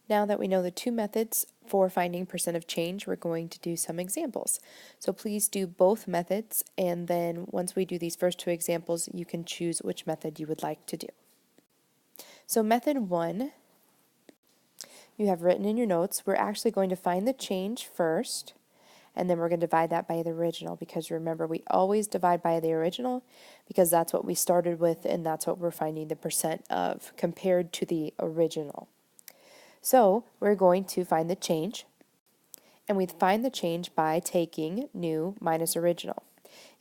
Now that we know the two methods for finding percent of change, we're going to do some examples. So please do both methods, and then once we do these first two examples, you can choose which method you would like to do. So method 1, you have written in your notes, we're actually going to find the change first, and then we're going to divide that by the original, because remember, we always divide by the original because that's what we started with and that's what we're finding the percent of compared to the original. So we're going to find the change, and we find the change by taking new minus original.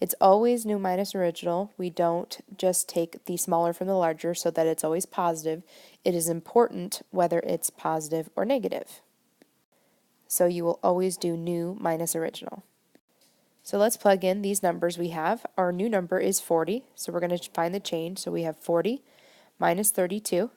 It's always new minus original. We don't just take the smaller from the larger so that it's always positive. It is important whether it's positive or negative. So you will always do new minus original. So let's plug in these numbers we have. Our new number is 40, so we're going to find the change. So we have 40 minus 32,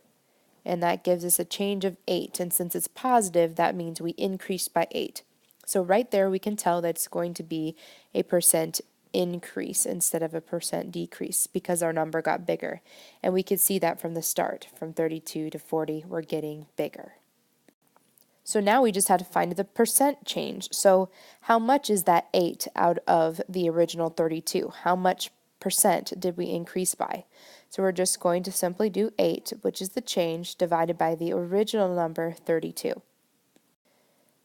and that gives us a change of 8. And since it's positive, that means we increased by 8. So right there we can tell that it's going to be a percent increase instead of a percent decrease because our number got bigger. And we could see that from the start. From 32 to 40, we're getting bigger. So now we just had to find the percent change. So how much is that 8 out of the original 32? How much percent did we increase by? So we're just going to simply do 8, which is the change, divided by the original number, 32.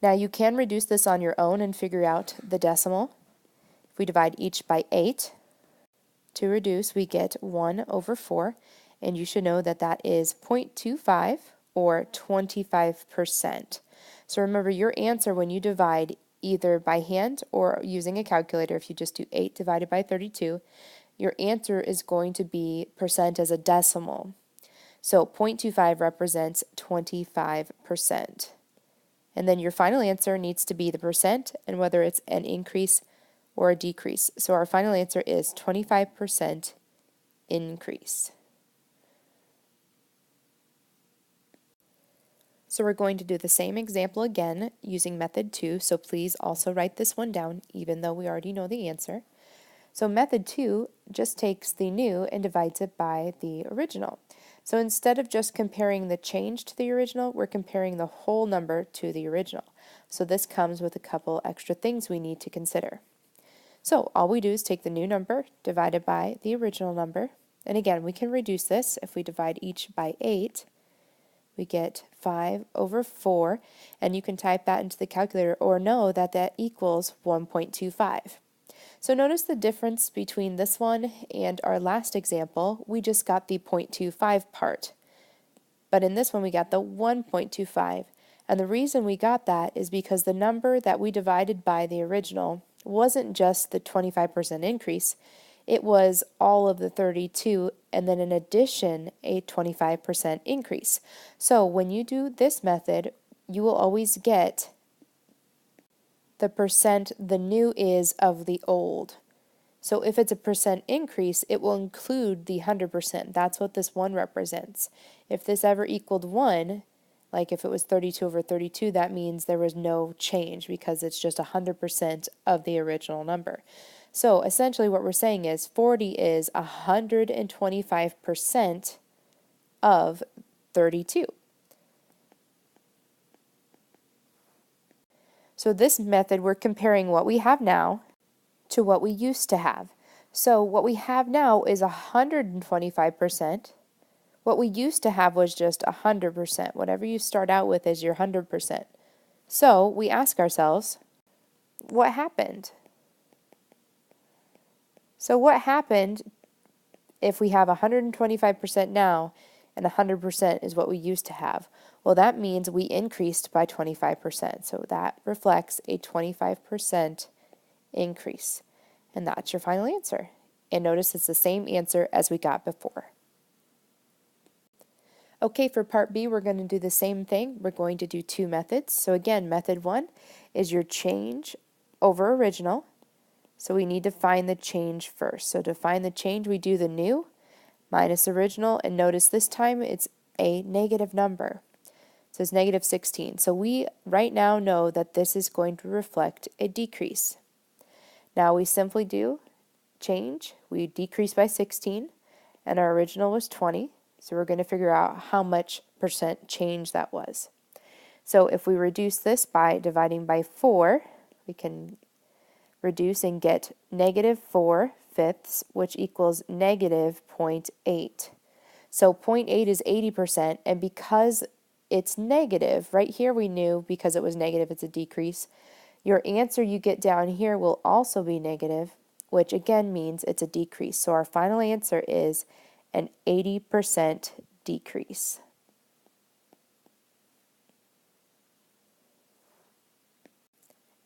Now you can reduce this on your own and figure out the decimal. If we divide each by 8, to reduce we get 1 over 4, and you should know that that is 0.25 or 25%. So remember, your answer when you divide either by hand or using a calculator, if you just do 8 divided by 32, your answer is going to be percent as a decimal. So 0.25 represents 25%. And then your final answer needs to be the percent and whether it's an increase or a decrease. So our final answer is 25% increase. So we're going to do the same example again using method 2, so please also write this one down even though we already know the answer. So method 2 just takes the new and divides it by the original. So instead of just comparing the change to the original, we're comparing the whole number to the original. So this comes with a couple extra things we need to consider. So all we do is take the new number divided by the original number, and again we can reduce this. If we divide each by 8, we get 5 over 4, and you can type that into the calculator or know that that equals 1.25. So notice the difference between this one and our last example. We just got the 0.25 part, but in this one we got the 1.25, and the reason we got that is because the number that we divided by the original wasn't just the 25% increase, it was all of the 32 and then in addition a 25% increase. So when you do this method, you will always get the percent the new is of the old. So if it's a percent increase, it will include the 100%. That's what this 1 represents. If this ever equaled 1, like if it was 32 over 32, that means there was no change because it's just 100% of the original number. So essentially what we're saying is 40 is 125% of 32. So this method, we're comparing what we have now to what we used to have. So what we have now is 125%. What we used to have was just 100%. Whatever you start out with is your 100%. So we ask ourselves, what happened? So what happened if we have 125% now and 100% is what we used to have? Well, that means we increased by 25%. So that reflects a 25% increase. And that's your final answer. And notice it's the same answer as we got before. Okay, for part B, we're going to do the same thing. We're going to do two methods. So again, method 1 is your change over original. So we need to find the change first. So to find the change, we do the new minus original, and notice this time it's a negative number. So it's negative 16. So we right now know that this is going to reflect a decrease. Now we simply do change. We decrease by 16, and our original was 20. So we're going to figure out how much percent change that was. So if we reduce this by dividing by 4, we can reduce and get -4/5, which equals -0.8. So 0.8 is 80%, and because it's negative, right here we knew because it was negative it's a decrease. Your answer you get down here will also be negative, which again means it's a decrease. So our final answer is an 80% decrease.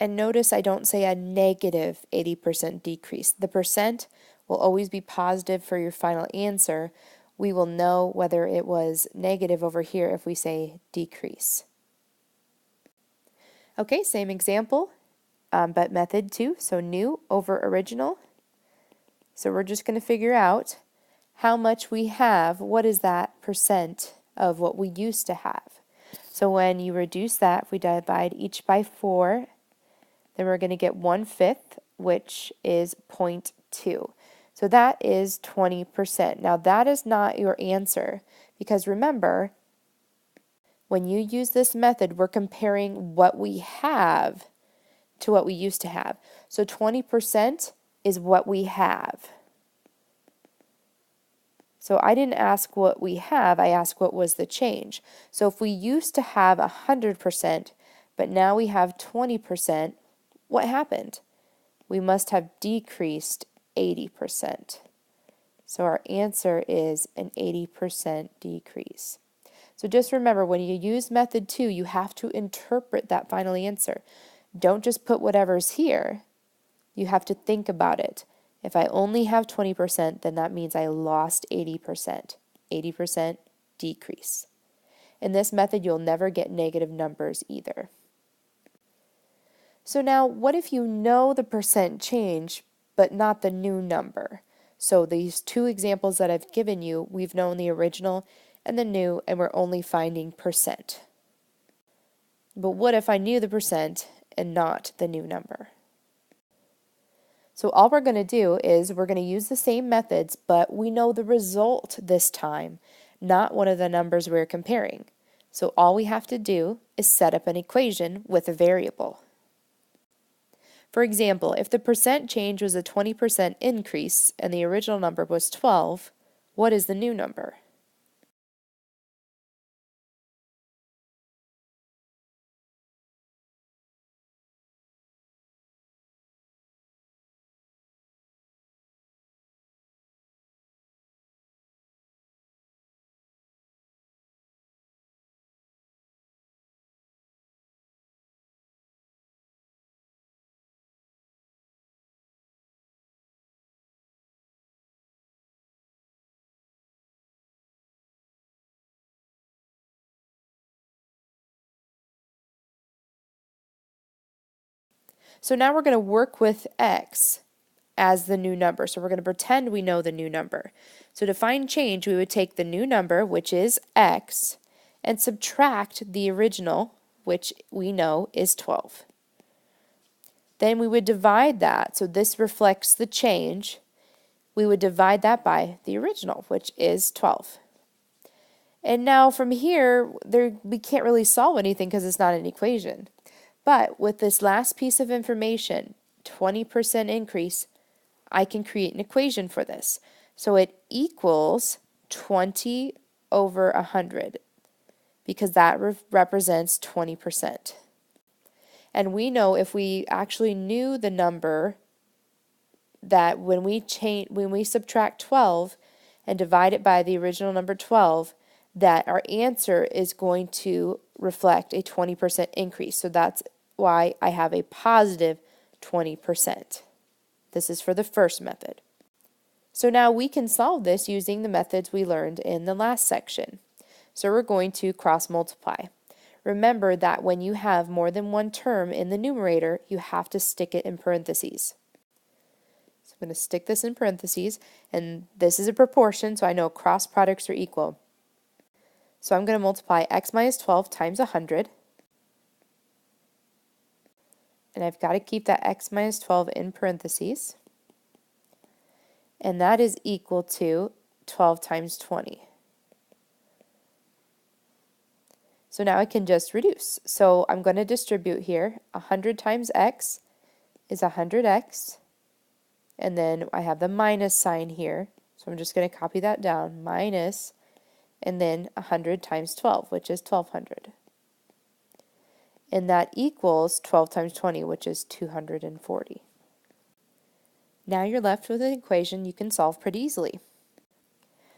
And notice I don't say a negative 80% decrease. The percent will always be positive for your final answer. We will know whether it was negative over here if we say decrease. Okay, same example, but method 2, so new over original. So we're just going to figure out how much we have. What is that percent of what we used to have? So when you reduce that, if we divide each by 4, then we're going to get 1/5, which is 0.2. So that is 20%. Now that is not your answer, because remember, when you use this method, we're comparing what we have to what we used to have. So 20% is what we have. So I didn't ask what we have, I asked what was the change. So if we used to have 100%, but now we have 20%, what happened? We must have decreased 80%. So our answer is an 80% decrease. So just remember, when you use method 2, you have to interpret that final answer. Don't just put whatever's here. You have to think about it. If I only have 20%, then that means I lost 80%. 80% decrease. In this method, you'll never get negative numbers either. So now, what if you know the percent change, but not the new number? So these two examples that I've given you, we've known the original and the new, and we're only finding percent. But what if I knew the percent and not the new number? So all we're going to do is we're going to use the same methods, but we know the result this time, not one of the numbers we're comparing. So all we have to do is set up an equation with a variable. For example, if the percent change was a 20% increase and the original number was 12, what is the new number? So now we're going to work with x as the new number. So we're going to pretend we know the new number. So to find change, we would take the new number, which is x, and subtract the original, which we know is 12. Then we would divide that. So this reflects the change. We would divide that by the original, which is 12. And now from here, we can't really solve anything because it's not an equation. But with this last piece of information, 20% increase, I can create an equation for this. So it equals 20 over 100 because that represents 20%. And we know if we actually knew the number that when we subtract 12 and divide it by the original number 12, that our answer is going to reflect a 20% increase. So that's why I have a positive 20%. This is for the first method. So now we can solve this using the methods we learned in the last section. So we're going to cross multiply. Remember that when you have more than one term in the numerator, you have to stick it in parentheses. So I'm going to stick this in parentheses, and this is a proportion, so I know cross products are equal. So I'm going to multiply x minus 12 times 100. And I've got to keep that x minus 12 in parentheses. And that is equal to 12 times 20. So now I can just reduce. So I'm going to distribute here. 100 times x is 100x. And then I have the minus sign here. So I'm just going to copy that down. Minus, and then 100 times 12, which is 1200. And that equals 12 times 20, which is 240. Now you're left with an equation you can solve pretty easily.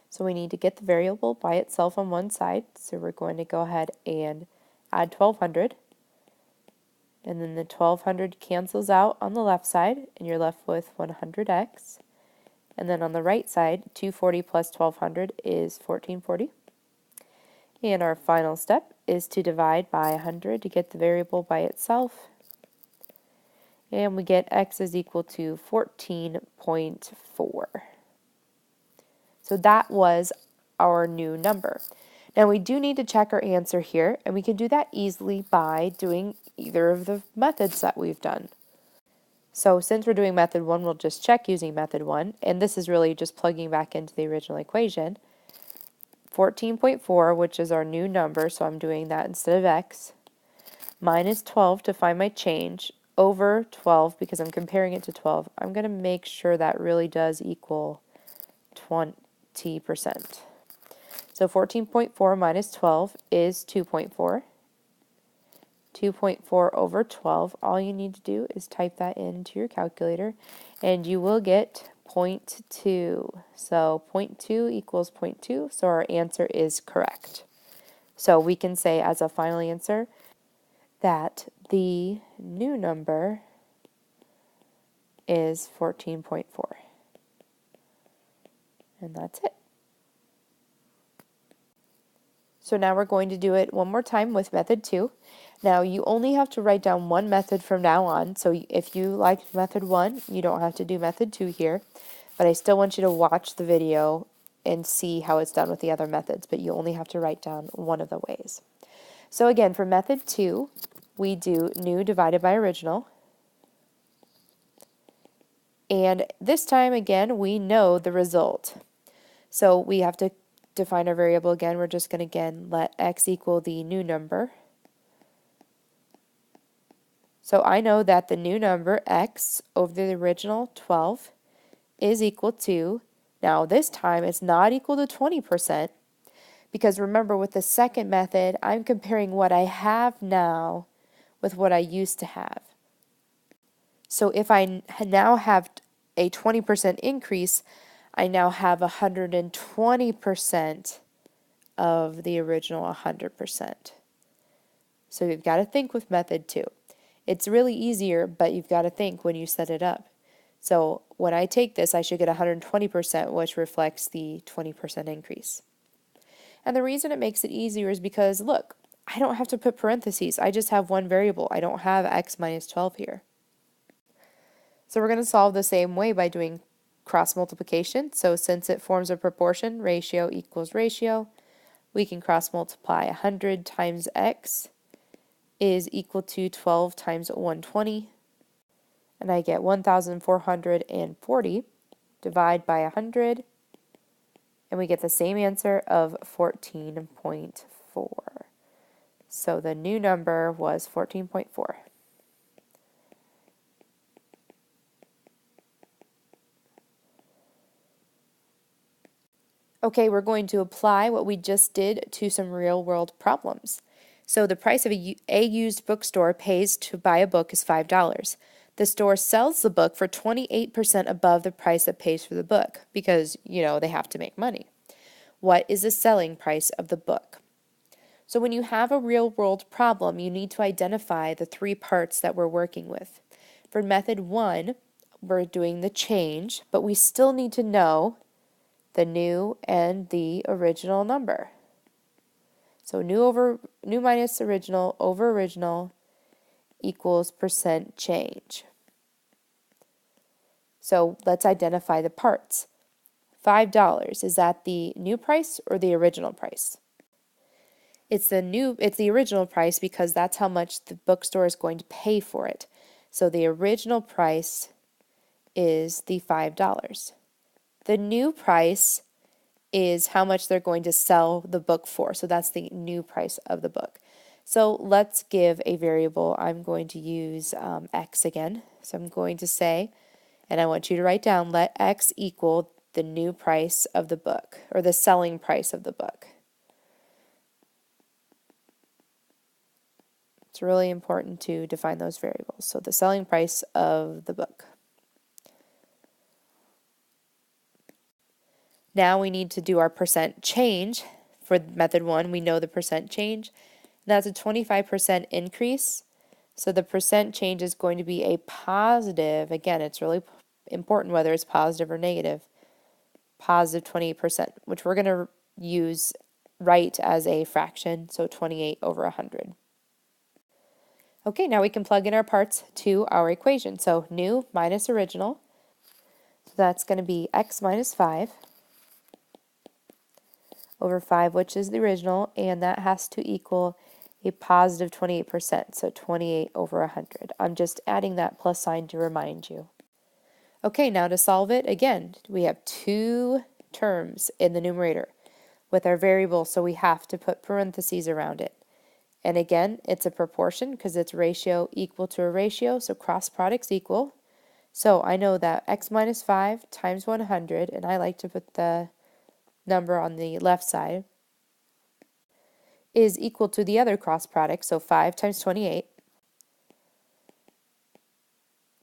So we need to get the variable by itself on one side. So we're going to go ahead and add 1200. And then the 1200 cancels out on the left side, and you're left with 100x. And then on the right side, 240 plus 1200 is 1440. And our final step is to divide by 100 to get the variable by itself. And we get x is equal to 14.4. So that was our new number. Now we do need to check our answer here, and we can do that easily by doing either of the methods that we've done. So since we're doing method 1, we'll just check using method 1, and this is really just plugging back into the original equation. 14.4, which is our new number, so I'm doing that instead of x, minus 12 to find my change, over 12, because I'm comparing it to 12. I'm going to make sure that really does equal 20%. So 14.4 minus 12 is 2.4. 2.4 over 12, all you need to do is type that into your calculator, and you will get 0.2. So 0.2 equals 0.2, so our answer is correct. So we can say as a final answer that the new number is 14.4. And that's it. So now we're going to do it one more time with method 2. Now you only have to write down one method from now on. So if you liked method 1, you don't have to do method 2 here. But I still want you to watch the video and see how it's done with the other methods. But you only have to write down one of the ways. So again, for method 2, we do new divided by original. And this time, again, we know the result. So we have to define our variable again. We're just going to, again, let x equal the new number. So I know that the new number, x, over the original 12, is equal to, now this time it's not equal to 20%, because remember with the second method, I'm comparing what I have now with what I used to have. So if I now have a 20% increase, I now have 120% of the original 100%. So you've got to think with method 2. It's really easier, but you've got to think when you set it up. So when I take this, I should get 120%, which reflects the 20% increase. And the reason it makes it easier is because, look, I don't have to put parentheses. I just have one variable. I don't have x minus 12 here. So we're going to solve the same way by doing cross multiplication. So since it forms a proportion, ratio equals ratio, we can cross multiply. 100 times x is equal to 12 times 120, and I get 1,440. Divide by 100, and we get the same answer of 14.4. So the new number was 14.4. Okay, we're going to apply what we just did to some real-world problems. So the price of a used bookstore pays to buy a book is $5. The store sells the book for 28% above the price it pays for the book because, they have to make money. What is the selling price of the book? So when you have a real-world problem, you need to identify the 3 parts that we're working with. For method 1, we're doing the change, but we still need to know the new and the original number. So new minus original over original equals percent change. So let's identify the parts. $5, is that the new price or the original price? It's the original price because that's how much the bookstore is going to pay for it. So the original price is the $5. The new price is how much they're going to sell the book for. So that's the new price of the book. So let's give a variable. I'm going to use x again. So I'm going to say, and I want you to write down, let x equal the new price of the book, or the selling price of the book. It's really important to define those variables. So the selling price of the book. Now we need to do our percent change. For method 1, we know the percent change. That's a 25% increase. So the percent change is going to be a positive. Again, it's really important whether it's positive or negative. Positive 28%, which we're going to use write as a fraction, so 28 over 100. Okay, now we can plug in our parts to our equation. So new minus original. So that's going to be x minus 5 over 5, which is the original, and that has to equal a positive 28%, so 28 over 100. I'm just adding that plus sign to remind you. Okay, now to solve it, again, we have two terms in the numerator with our variable, so we have to put parentheses around it. And again, it's a proportion because it's ratio equal to a ratio, so cross products equal. So I know that x minus 5 times 100, and I like to put the number on the left side, is equal to the other cross product, so 5 times 28.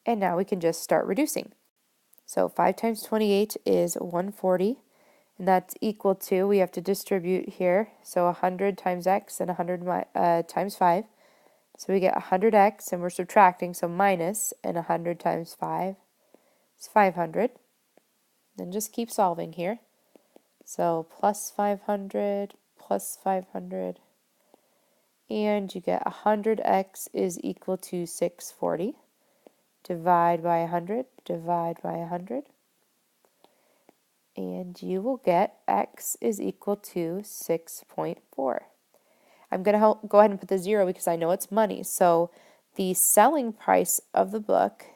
And now we can just start reducing. So 5 times 28 is 140, and that's equal to, we have to distribute here, so 100 times x and 100 times 5. So we get 100x, and we're subtracting, so minus, and 100 times 5 is 500. Then just keep solving here. So plus 500, plus 500, and you get 100x is equal to 640. Divide by 100, divide by 100, and you will get x is equal to 6.4. I'm going to go ahead and put the 0 because I know it's money. So the selling price of the book,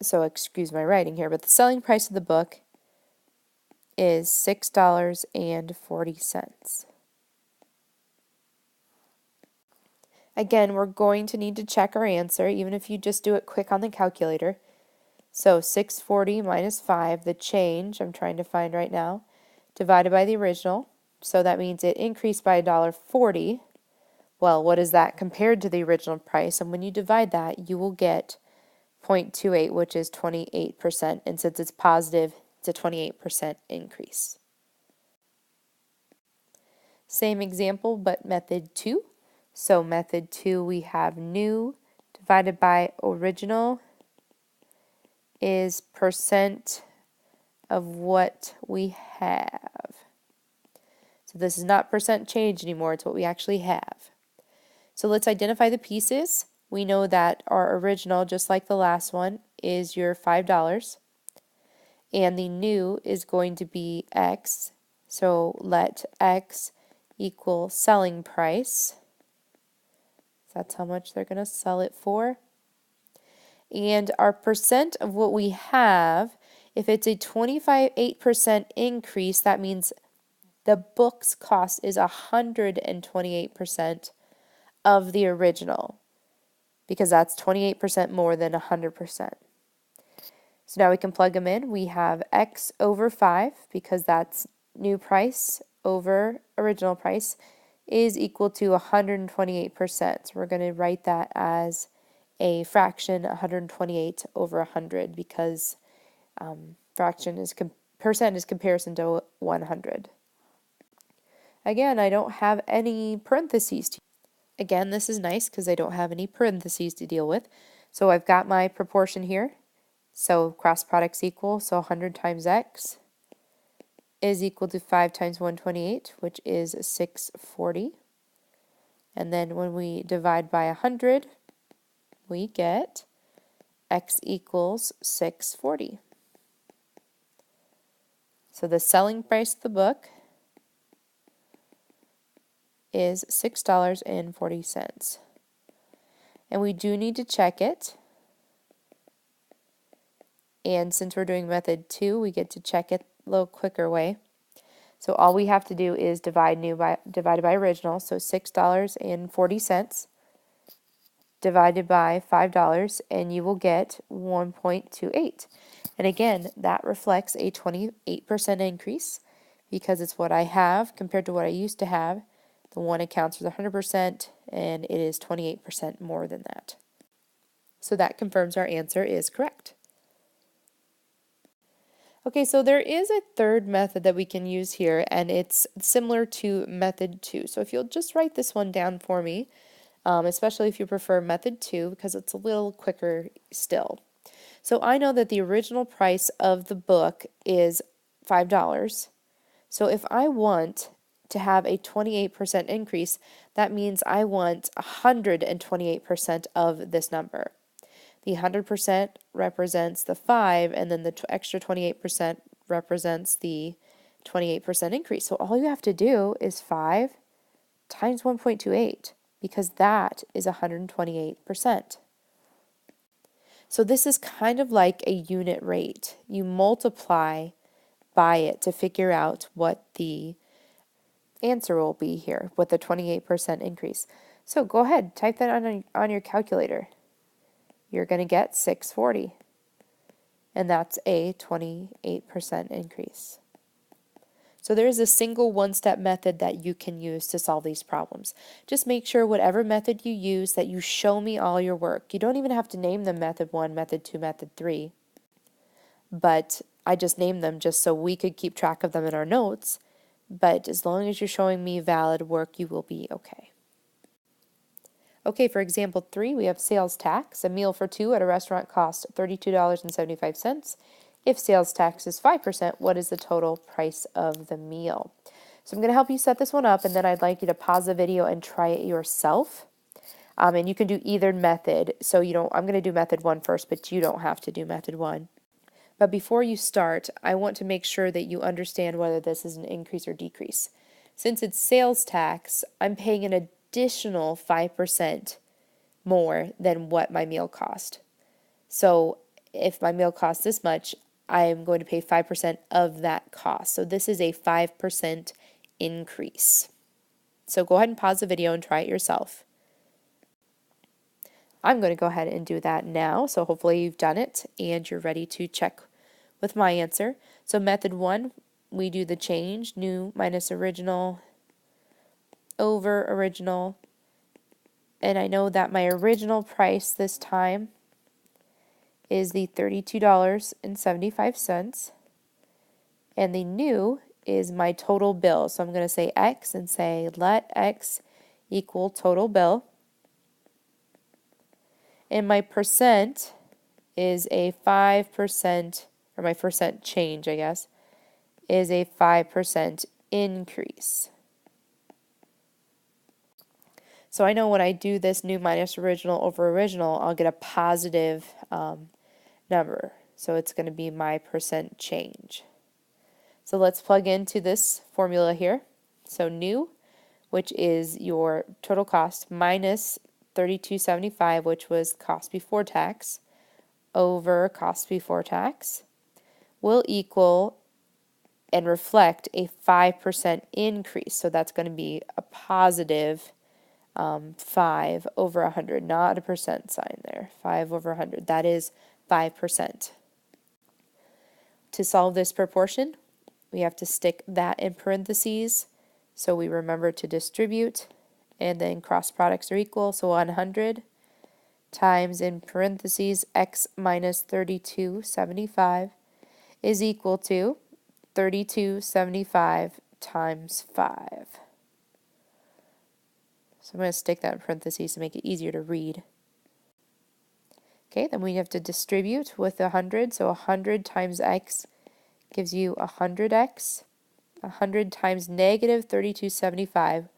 so excuse my writing here, but the selling price of the book is $6.40. Again, we're going to need to check our answer, even if you just do it quick on the calculator. So 640 minus 5, the change I'm trying to find right now, divided by the original. So that means it increased by $1.40. Well, what is that compared to the original price? And when you divide that, you will get 0.28, which is 28%. And since it's positive, it's a 28% increase. Same example, but method 2. So method 2, we have new divided by original is percent of what we have. So this is not percent change anymore, it's what we actually have. So let's identify the pieces. We know that our original, just like the last one, is your $5. And the new is going to be x. So let x equal selling price. That's how much they're going to sell it for. And our percent of what we have, if it's a 28% increase, that means the book's cost is 128% of the original, because that's 28% more than 100%. So now we can plug them in. We have x over 5, because that's new price over original price, is equal to 128%. So we're going to write that as a fraction, 128 over 100, because fraction is percent is comparison to 100. Again, I don't have any parentheses. Again, this is nice because I don't have any parentheses to deal with. So I've got my proportion here. So cross products equal, so 100 times x is equal to 5 times 128, which is 640. And then when we divide by 100, we get x equals 640. So the selling price of the book is $6.40. And we do need to check it. And since we're doing method 2, we get to check it a little quicker way. So all we have to do is divided by original, so $6.40 divided by $5, and you will get 1.28. And again, that reflects a 28% increase because it's what I have compared to what I used to have. The one accounts for the 100%, and it is 28% more than that. So that confirms our answer is correct. Okay, so there is a third method that we can use here, and it's similar to method 2. So if you'll just write this one down for me, especially if you prefer method 2, because it's a little quicker still. So I know that the original price of the book is $5. So if I want to have a 28% increase, that means I want 128% of this number. The 100% represents the 5, and then the extra 28% represents the 28% increase. So all you have to do is 5 times 1.28, because that is 128%. So this is kind of like a unit rate. You multiply by it to figure out what the answer will be here with the 28% increase. So go ahead, type that on your calculator. You're going to get 640, and that's a 28% increase. So there is a single one-step method that you can use to solve these problems. Just make sure whatever method you use that you show me all your work. You don't even have to name them method 1, method 2, method 3, but I just named them just so we could keep track of them in our notes. But as long as you're showing me valid work, you will be okay. Okay, for example 3, we have sales tax. A meal for 2 at a restaurant costs $32.75. If sales tax is 5%, what is the total price of the meal? So I'm going to help you set this one up, and then I'd like you to pause the video and try it yourself. And you can do either method. So I'm going to do method 1 first, but you don't have to do method 1. But before you start, I want to make sure that you understand whether this is an increase or decrease. Since it's sales tax, I'm paying an additional 5% more than what my meal cost. So if my meal costs this much, I am going to pay 5% of that cost. So this is a 5% increase. So go ahead and pause the video and try it yourself. I'm going to go ahead and do that now. So hopefully you've done it and you're ready to check with my answer. So method 1, we do the change, new minus original over original. And I know that my original price this time is the $32.75. And the new is my total bill. So I'm going to say X and say let X equal total bill. And my percent is a 5%, or my percent change, I guess, is a 5% increase. So I know when I do this new minus original over original, I'll get a positive number. So it's going to be my percent change. So let's plug into this formula here. So new, which is your total cost, minus $32.75, which was cost before tax, over cost before tax, will equal and reflect a 5% increase. So that's going to be a positive 5 over 100, not a percent sign there. 5 over 100, that is 5%. To solve this proportion, we have to stick that in parentheses, so we remember to distribute, and then cross products are equal, so 100 times in parentheses x minus 32.75 is equal to 32.75 times 5. So I'm going to stick that in parentheses to make it easier to read. Okay, then we have to distribute with 100, so 100 times x gives you 100x. 100 times negative 32.75,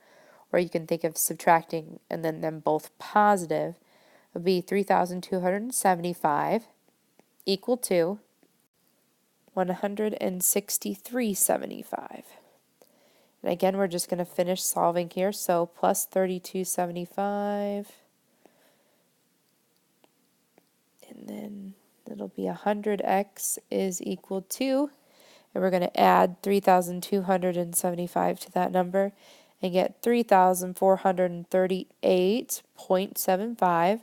or you can think of subtracting and then them both positive, would be 3,275 equal to 163.75. And again, we're just going to finish solving here. So plus 32.75, and then it'll be 100x is equal to, and we're going to add 3,275 to that number and get 3,438.75.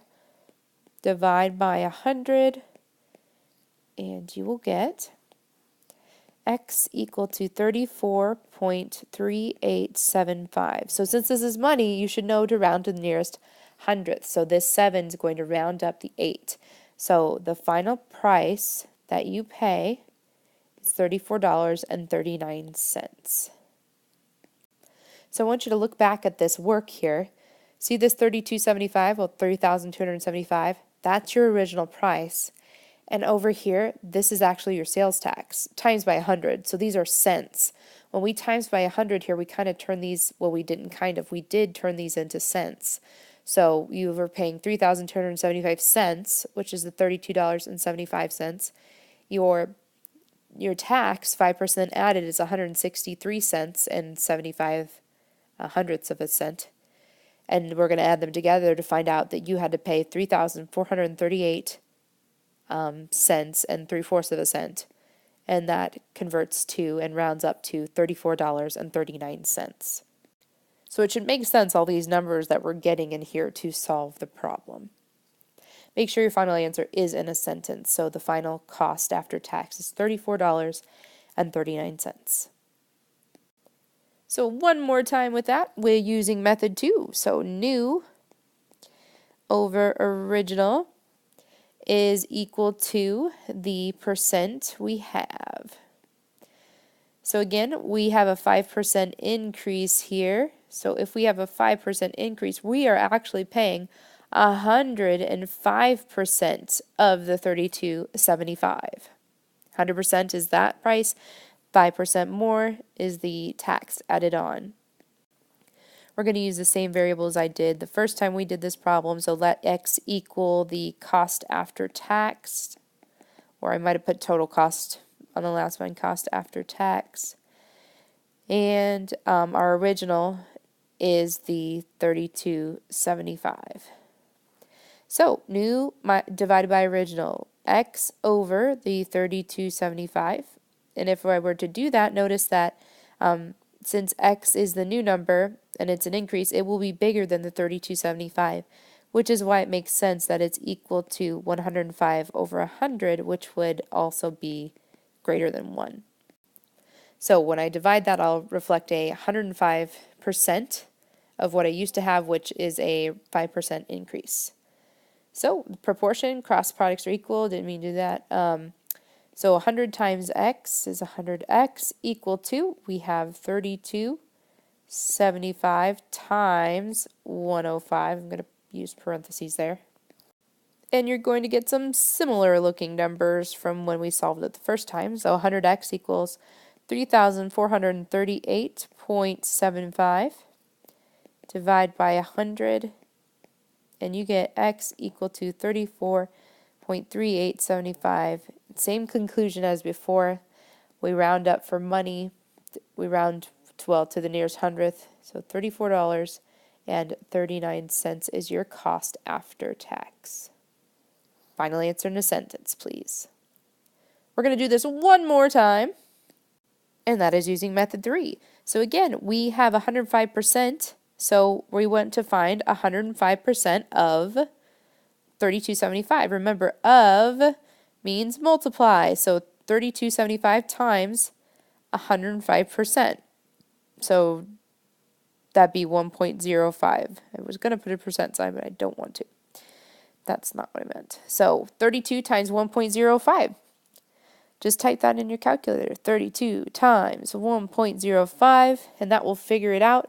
Divide by 100, and you will get x equal to 34.3875. So since this is money, you should know to round to the nearest hundredth. So this 7 is going to round up the 8. So the final price that you pay is $34.39. So I want you to look back at this work here. See this 3275, well 3,275, that's your original price. And over here, this is actually your sales tax times by 100. So these are cents. When we times by 100 here, we kind of turn these, well, we didn't kind of, we did turn these into cents. So you were paying 3,275 cents, which is the $32.75. Your tax, 5% added, is 163 cents and 75 hundredths of a cent. And we're going to add them together to find out that you had to pay 3,438 cents and 3/4 of a cent, and that converts to and rounds up to $34.39. So it should make sense, all these numbers that we're getting in here to solve the problem. Make sure your final answer is in a sentence. So the final cost after tax is $34.39. So one more time with that, we're using method 2. So new over original is equal to the percent we have. So again, we have a 5% increase here. So if we have a 5% increase, we are actually paying 105% of the $32.75. 100% is that price. 5% more is the tax added on. We're going to use the same variables I did the first time we did this problem. So let x equal the cost after tax, or I might have put total cost on the last one, cost after tax. And our original is the $32.75. So new divided by original, x over the $32.75. And if I were to do that, notice that since x is the new number and it's an increase, it will be bigger than the $32.75, which is why it makes sense that it's equal to 105 over 100, which would also be greater than 1. So when I divide that, I'll reflect a 105% of what I used to have, which is a 5% increase. So proportion, cross products are equal, didn't mean to do that. So 100 times x is 100x equal to, we have 32.75 times 105. I'm going to use parentheses there. And you're going to get some similar looking numbers from when we solved it the first time. So 100x equals 3,438.75. Divide by 100, and you get x equal to 34.3875. Same conclusion as before. We round up for money. We round to the nearest hundredth. So $34.39 is your cost after tax. Final answer in a sentence, please. We're going to do this one more time, and that is using method 3. So again, we have 105%, so we want to find 105% of 32.75. Remember, of means multiply, so 32.75 times 105%. So that'd be 1.05. I was going to put a percent sign, but I don't want to. That's not what I meant. So 32 times 1.05. Just type that in your calculator. 32 times 1.05, and that will figure it out.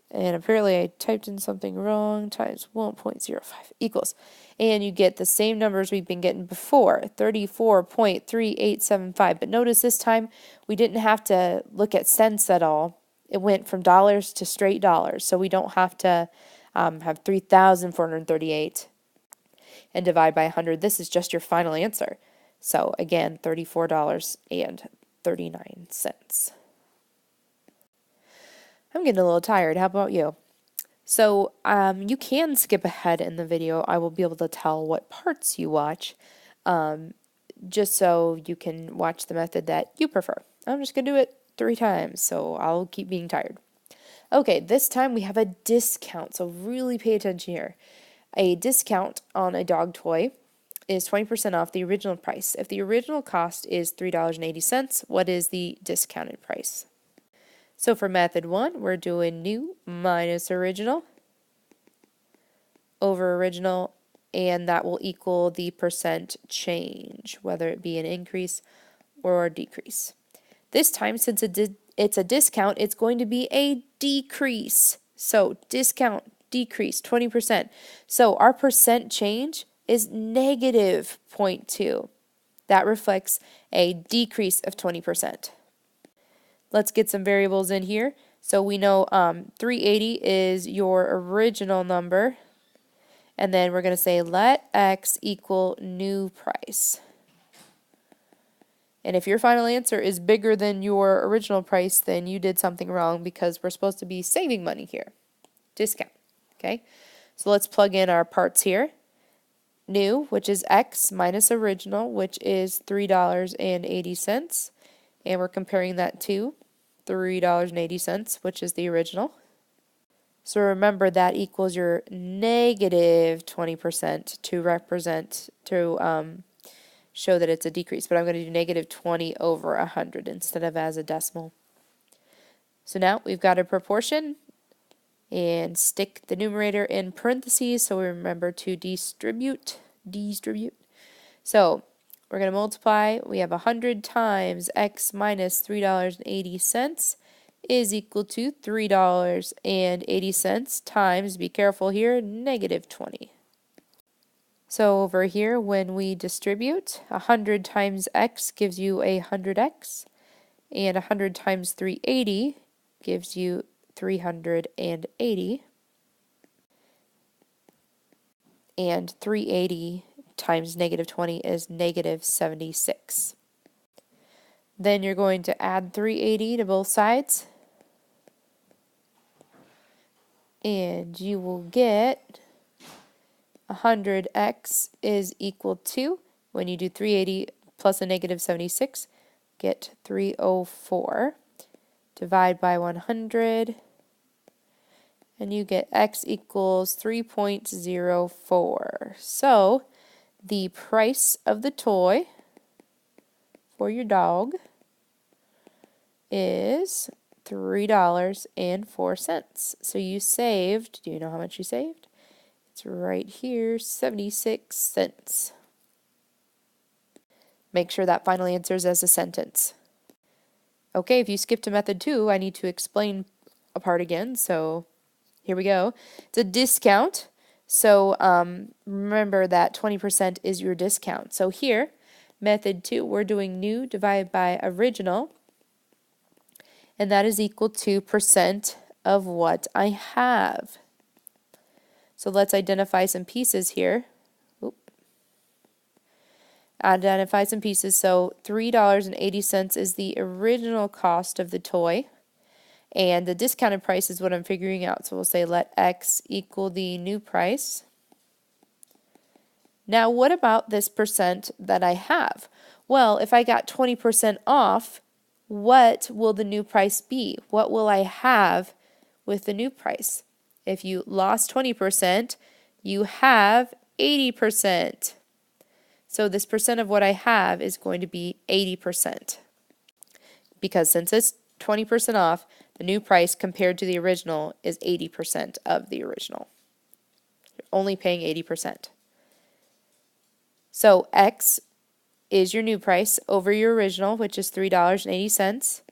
And apparently I typed in something wrong, times 1.05 equals. And you get the same numbers we've been getting before, 34.3875. But notice this time we didn't have to look at cents at all. It went from dollars to straight dollars. So we don't have to have 3,438 and divide by 100. This is just your final answer. So again, $34.39. I'm getting a little tired. How about you? So you can skip ahead in the video. I will be able to tell what parts you watch. just so you can watch the method that you prefer. I'm just going to do it 3 times, so I'll keep being tired. Okay, this time we have a discount, so really pay attention here. A discount on a dog toy is 20% off the original price. If the original cost is $3.80, what is the discounted price? So for method 1, we're doing new minus original over original, and that will equal the percent change, whether it be an increase or a decrease. This time, since it's a discount, it's going to be a decrease. So discount, decrease, 20%. So our percent change is negative 0.2. That reflects a decrease of 20%. Let's get some variables in here. So we know 380 is your original number. And then we're going to say let X equal new price. And if your final answer is bigger than your original price, then you did something wrong because we're supposed to be saving money here. Discount. Okay? So let's plug in our parts here. New, which is X, minus original, which is $3.80. And we're comparing that to $3.80, which is the original. So remember that equals your negative 20% to represent, to show that it's a decrease. But I'm going to do negative 20 over 100 instead of as a decimal. So now we've got a proportion, and stick the numerator in parentheses so we remember to distribute. So we're going to multiply. We have 100 times X minus $3.80 is equal to $3.80 times, be careful here, negative 20. So over here, when we distribute, 100 times X gives you 100X, and 100 times 380 gives you 380, and 380 times negative 20 is negative 76. Then you're going to add 380 to both sides, and you will get 100x is equal to, when you do 380 plus a negative 76, get 304. Divide by 100, and you get x equals 3.04. So the price of the toy for your dog is $3.04. So you saved, do you know how much you saved? It's right here, 76 cents. Make sure that final answer is as a sentence. Okay, if you skip to method 2, I need to explain a part again, so here we go. It's a discount, so remember that 20% is your discount. So here, method 2, we're doing new divided by original, and that is equal to percent of what I have. So let's identify some pieces here. Identify some pieces. So $3.80 is the original cost of the toy, and the discounted price is what I'm figuring out. So we'll say let X equal the new price. Now what about this percent that I have? Well, if I got 20% off, what will the new price be? What will I have with the new price? If you lost 20%, you have 80%. So this percent of what I have is going to be 80%. Because since it's 20% off, the new price compared to the original is 80% of the original. You're only paying 80%. So X is your new price over your original, which is $3.80,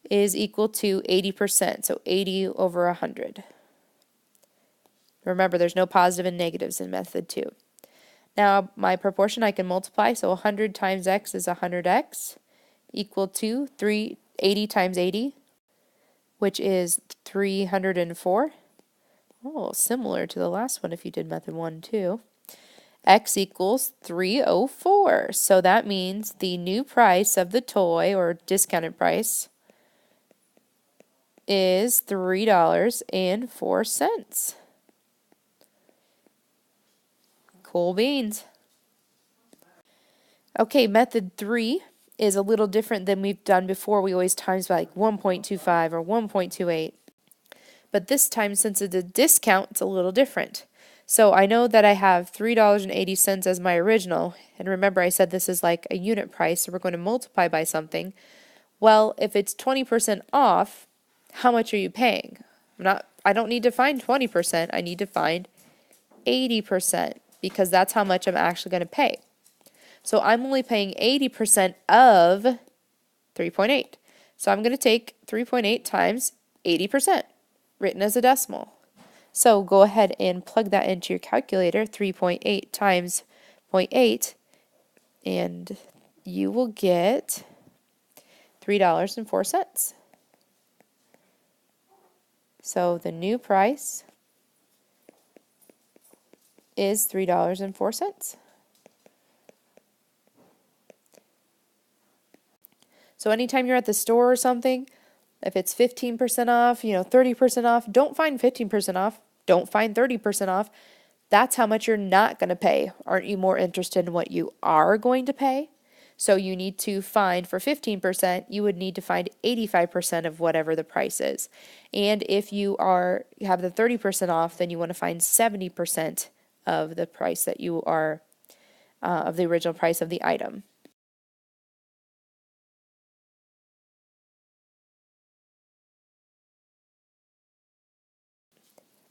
is equal to 80%. So 80 over 100. Remember, there's no positive and negatives in method 2. Now, my proportion I can multiply, so 100 times x is 100x, equal to 380 times 80, which is 304. Oh, similar to the last one if you did method 1 too. X equals 304. So that means the new price of the toy, or discounted price, is $3.04. Cool beans. Okay, method 3 is a little different than we've done before. We always times by like 1.25 or 1.28. But this time, since it's a discount, it's a little different. So I know that I have $3.80 as my original. And remember, I said this is like a unit price, so we're going to multiply by something. Well, if it's 20% off, how much are you paying? I don't need to find 20%. I need to find 80% because that's how much I'm actually going to pay. So I'm only paying 80% of 3.8. So I'm going to take 3.8 times 80%, written as a decimal. So go ahead and plug that into your calculator, 3.8 times 0.8, and you will get $3.04. So the new price is $3.04. So anytime you're at the store or something, if it's 15% off, 30% off, don't find 15% off, don't find 30% off. That's how much you're not going to pay. Aren't you more interested in what you are going to pay? So you need to find, for 15%, you would need to find 85% of whatever the price is. And if you have the 30% off, then you want to find 70% of the price that you are, of the original price of the item.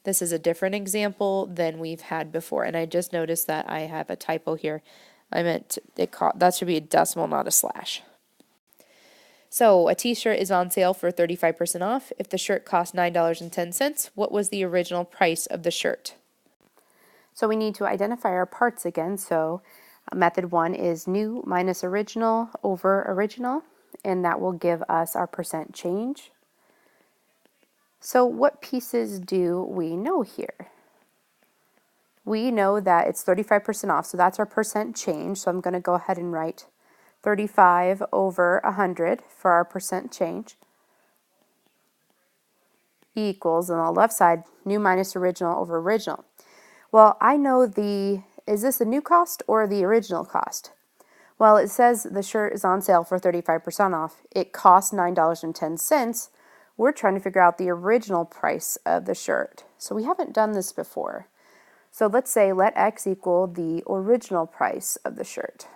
This is a different example than we've had before, and I just noticed that I have a typo here. I meant that should be a decimal, not a slash. So a t-shirt is on sale for 35% off. If the shirt cost $9.10, what was the original price of the shirt? So we need to identify our parts again. So method 1 is new minus original over original, and that will give us our percent change. So what pieces do we know here? We know that it's 35% off, so that's our percent change. So I'm going to go ahead and write 35 over 100 for our percent change equals, on the left side, new minus original over original. Well, I know is this the new cost or the original cost? Well, it says the shirt is on sale for 35% off. It costs $9.10. We're trying to figure out the original price of the shirt. So we haven't done this before. So let's say let X equal the original price of the shirt.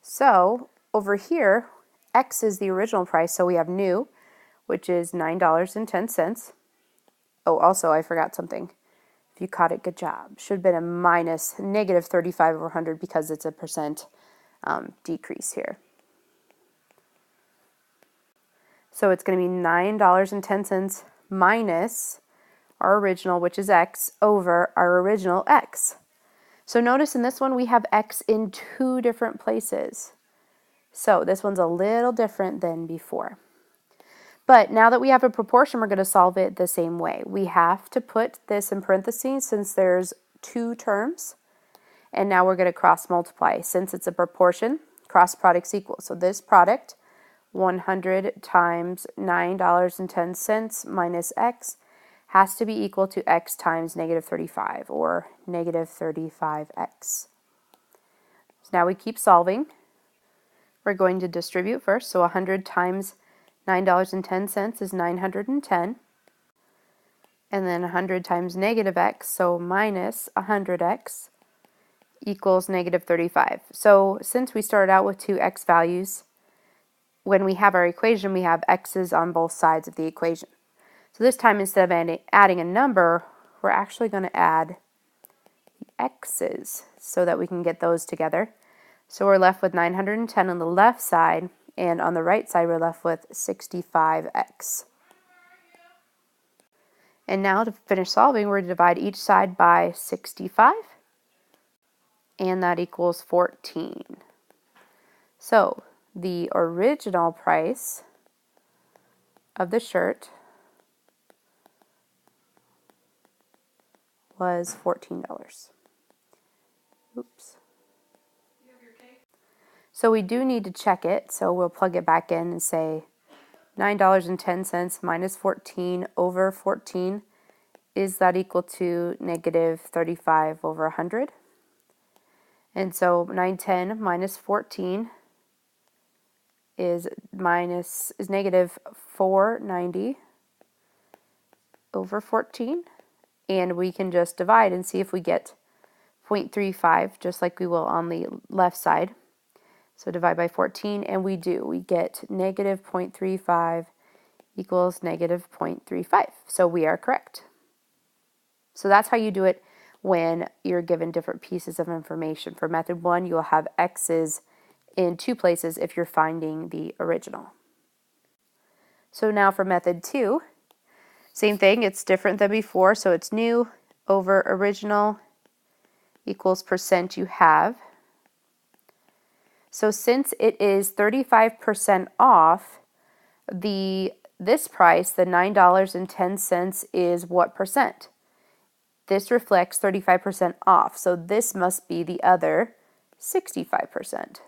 So over here, X is the original price, so we have new, which is $9.10. Oh, also I forgot something. If you caught it, good job. Should have been a minus negative 35 over 100 because it's a percent decrease here. So it's going to be $9.10 minus our original, which is X, over our original X. So notice in this one we have X in two different places. So this one's a little different than before. But now that we have a proportion, we're going to solve it the same way. We have to put this in parentheses since there's two terms. And now we're going to cross multiply. Since it's a proportion, cross products equal. So this product, 100 times $9.10 minus X, has to be equal to X times negative 35, or negative 35X. So now we keep solving. We're going to distribute first. So 100 times $9.10 is 910. And then 100 times negative X, so minus 100X, equals negative 35. So since we started out with two X values, when we have our equation, we have X's on both sides of the equation. So this time, instead of adding a number, we're actually going to add the X's so that we can get those together. So we're left with 910 on the left side, and on the right side, we're left with 65X. And now to finish solving, we're going to divide each side by 65, and that equals 14. So the original price of the shirt was $14. Oops. So we do need to check it, so we'll plug it back in and say $9.10 minus 14 over 14 is that equal to negative 35 over 100? And so 910 minus 14 is negative 490 over 14. And we can just divide and see if we get 0.35, just like we will on the left side. So divide by 14, and we do. We get negative 0.35 equals negative 0.35. So we are correct. So that's how you do it when you're given different pieces of information. For method 1, you'll have x's in 2 places if you're finding the original. So now for method 2, same thing, it's different than before, so it's new over original equals percent you have. So since it is 35% off, this price, the $9.10, is what percent? This reflects 35% off, so this must be the other 65%.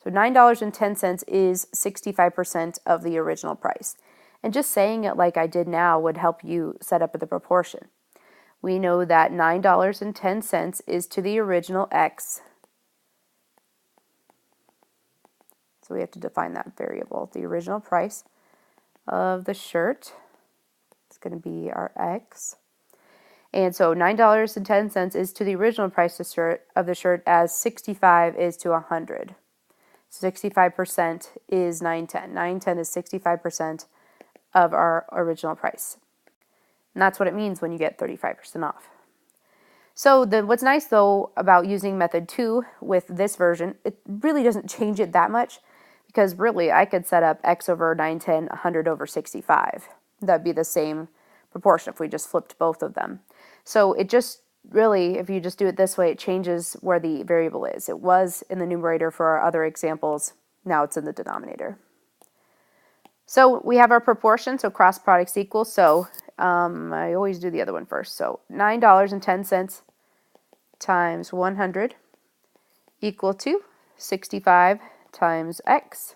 So $9.10 is 65% of the original price. And just saying it like I did now would help you set up the proportion. We know that $9.10 is to the original X. So we have to define that variable. The original price of the shirt is going to be our X. And so $9.10 is to the original price of the shirt as 65 is to 100. 65% is 910. 910 is 65% of our original price. And that's what it means when you get 35% off. So what's nice though about using method 2 with this version, it really doesn't change it that much, because really I could set up x over 910, 100 over 65. That'd be the same proportion if we just flipped both of them. So it just really, if you just do it this way, it changes where the variable is. It was in the numerator for our other examples. Now it's in the denominator. So we have our proportion, so cross products equal. So I always do the other one first. So $9.10 times 100 equal to 65 times x.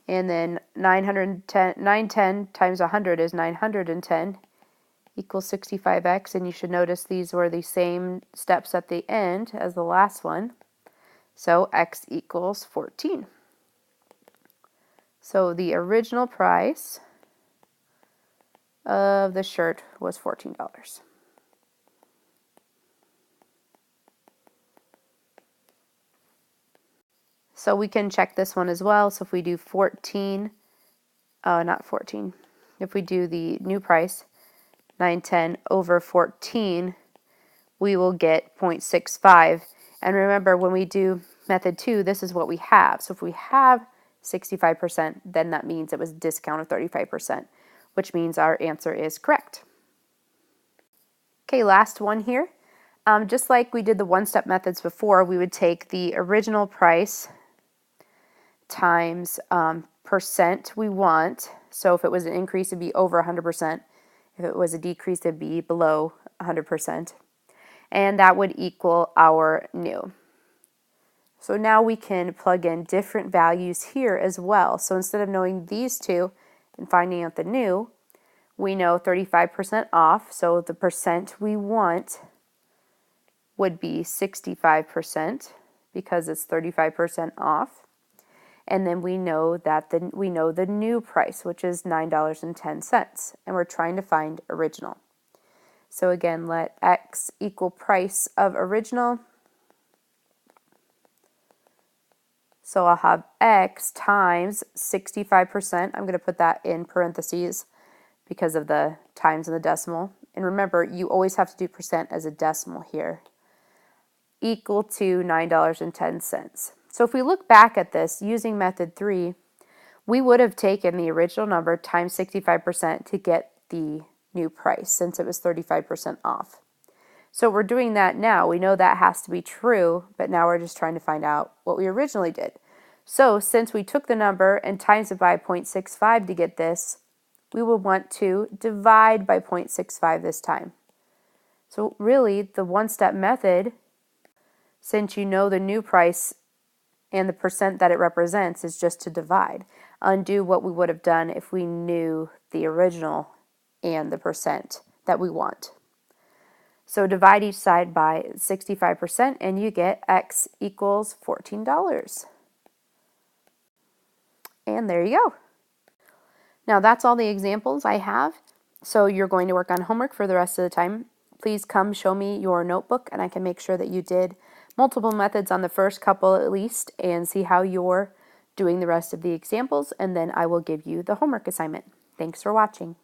And then 910 times 100 is 910 equals 65x. And you should notice these were the same steps at the end as the last one. So x equals 14. So the original price of the shirt was $14. So we can check this one as well. So if we do 14, not 14, if we do the new price, 910 over 14, we will get 0.65. And remember, when we do method 2, this is what we have. So if we have 65%, then that means it was a discount of 35%, which means our answer is correct. Okay, last one here. Just like we did the one-step methods before, we would take the original price times percent we want. So if it was an increase, it'd be over 100%. If it was a decrease, it'd be below 100%. And that would equal our new. So now we can plug in different values here as well. So instead of knowing these two and finding out the new, we know 35% off. So the percent we want would be 65% because it's 35% off. And then we know that the new price, which is $9.10, and we're trying to find original. So again, let x equal price of original. So I'll have x times 65%. I'm going to put that in parentheses because of the times and the decimal. And remember, you always have to do percent as a decimal here. Equal to $9.10. So if we look back at this using method 3, we would have taken the original number times 65% to get the new price since it was 35% off. So we're doing that now. We know that has to be true, but now we're just trying to find out what we originally did. So since we took the number and times it by 0.65 to get this, we will want to divide by 0.65 this time. So really, the one-step method, since you know the new price and the percent that it represents, is just to divide. Undo what we would have done if we knew the original and the percent that we want. So divide each side by 65% and you get x equals $14. And there you go. Now that's all the examples I have. So you're going to work on homework for the rest of the time. Please come show me your notebook and I can make sure that you did multiple methods on the first couple at least and see how you're doing the rest of the examples, and then I will give you the homework assignment. Thanks for watching.